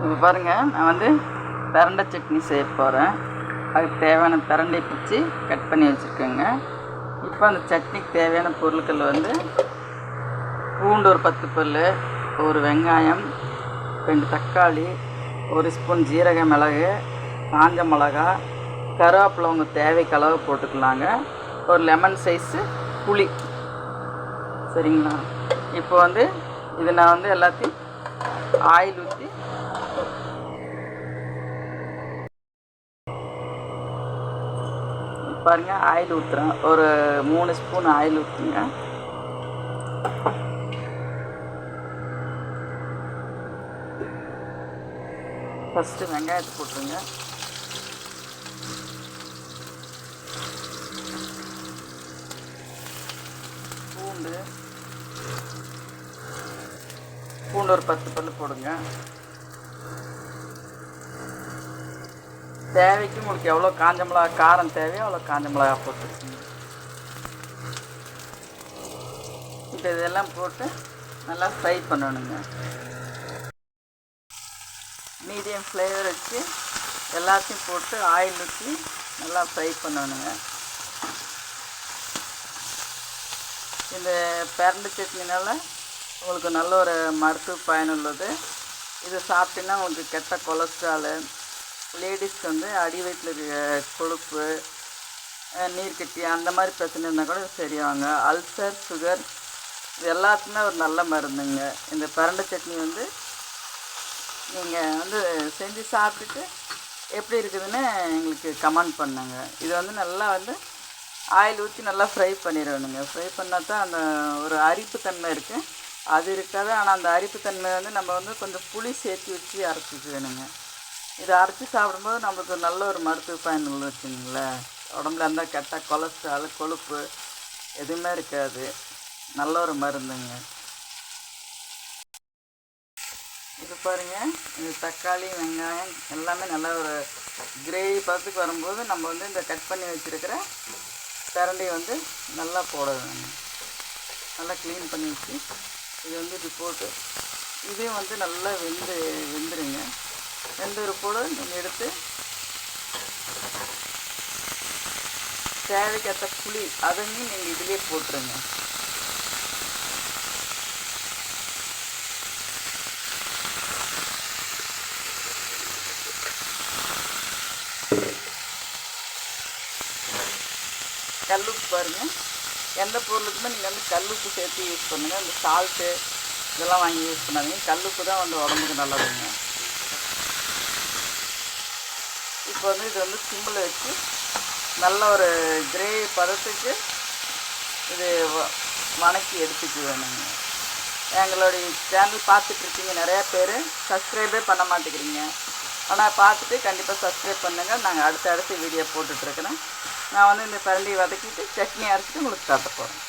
இப்போ பாருங்கள், நான் வந்து பிரண்டை சட்னி செய்ய போகிறேன். அதுக்கு தேவையான பிரண்டை பிச்சு கட் பண்ணி வச்சுருக்கேங்க. இப்போ அந்த சட்னிக்கு தேவையான பொருட்கள் வந்து பூண்டு ஒரு 10 பல், ஒரு வெங்காயம், 2 தக்காளி, 1 ஸ்பூன் ஜீரக மிளகு, காஞ்ச மிளகா, கருவேப்பிலை உங்கள் தேவைக்கு அளவு போட்டுக்கலாங்க. ஒரு லெமன் சைஸு புளி. சரிங்களா? இப்போ வந்து இது நான் வந்து எல்லாத்தையும் ஆயில் ஊற்றி பாருங்கள், ஆயில் ஊற்றுறேன். ஒரு 3 ஸ்பூன் ஆயில் ஊற்றுங்க. ஃபஸ்ட்டு வெங்காயத்தை போட்டுருங்க. பூண்டு ஒரு 10 பல் போடுங்க. தேவைக்கு உங்களுக்கு எவ்வளோ காஞ்ச மிளகா காரம் தேவையோ அவ்வளோ காஞ்ச மிளகா போட்டுருக்குங்க. இப்போ இதெல்லாம் போட்டு நல்லா ஃப்ரை பண்ணணுங்க. மீடியம் ஃப்ளேவர் வச்சு எல்லாத்தையும் போட்டு ஆயில் ஊற்றி நல்லா ஃப்ரை பண்ணணுங்க. இந்த பிரண்டை சட்னினால உங்களுக்கு நல்ல ஒரு மருத்துவ பயனுள்ளது. இது சாப்பிட்டீங்கன்னா உங்களுக்கு கெட்ட கொலஸ்ட்ராலு, லேடிஸ்க்கு வந்து அடி வயிற்றில் இருக்க கொழுப்பு, நீர்க்கட்டி அந்த மாதிரி பிரச்சனை இருந்தால் கூட சரியாகுங்க. அல்சர், சுகர் இது எல்லாத்துக்குமே ஒரு நல்ல மருந்துங்க. இந்த பிரண்டை சட்னி வந்து நீங்கள் வந்து செஞ்சு சாப்பிட்டுட்டு எப்படி இருக்குதுன்னு எங்களுக்கு கமெண்ட் பண்ணுங்க. இது வந்து நல்லா வந்து ஆயில் ஊற்றி நல்லா ஃப்ரை பண்ணிடணுங்க. ஃப்ரை பண்ணால் தான் அந்த ஒரு அரிப்புத்தன்மை இருக்குது, அது இருக்காது. ஆனால் அந்த அரிப்புத்தன்மை வந்து நம்ம வந்து கொஞ்சம் புளி சேர்த்து வச்சு அரைச்சிக்கணுங்க. இதை அரைச்சி சாப்பிடும்போது நம்மளுக்கு நல்ல ஒரு மருத்துவ பயனுள்ள வச்சுங்களேன். உடம்புல இருந்தால் கெட்ட கொலஸ்ட்ரால், கொழுப்பு எதுவுமே இருக்காது. நல்ல ஒரு மருந்துங்க. இது பாருங்கள், இந்த தக்காளி, வெங்காயம் எல்லாமே நல்லா ஒரு கிரேவி பதத்துக்கு வரும்போது நம்ம வந்து இந்த கட் பண்ணி வச்சுருக்கிற பிரண்டையை வந்து நல்லா போடணும். நல்லா க்ளீன் பண்ணி வச்சு இது வந்து இது போட்டு இதையும் வந்து நல்லா வெந்துருங்க. வெந்தொரு போட நீங்கள் எடுத்து தேவைக்கேற்ற புளி அதையும் நீங்கள் இதிலே போட்டுருங்க. கல்லுப்பு பாருங்கள், எந்த பொருளுக்குமே நீங்கள் வந்து கல்லுப்பு சேர்த்து யூஸ் பண்ணுங்கள். இந்த சால்ட்டு இதெல்லாம் வாங்கி யூஸ் பண்ணாதீங்க. கல்லுப்பு தான் வந்து உடம்புக்கு நல்லதுங்க. இப்போ வந்து இது வந்து சிம்மில் வச்சு நல்ல ஒரு கிரேவி பதத்துக்கு இது வணக்கி எடுத்துக்க வேணுங்க. எங்களுடைய சேனல் பார்த்துட்ருக்கீங்க நிறையா பேர், சப்ஸ்கிரைபே பண்ண மாட்டேங்கிறீங்க. ஆனால் பார்த்துட்டு கண்டிப்பாக சப்ஸ்கிரைப் பண்ணுங்கள். நாங்கள் அடுத்த வீடியோ போட்டுட்ருக்கிறேன். நான் வந்து இந்த பிரண்டையை வதக்கிட்டு சட்னி அரைச்சிட்டு உங்களுக்கு காட்ட போகிறேன்.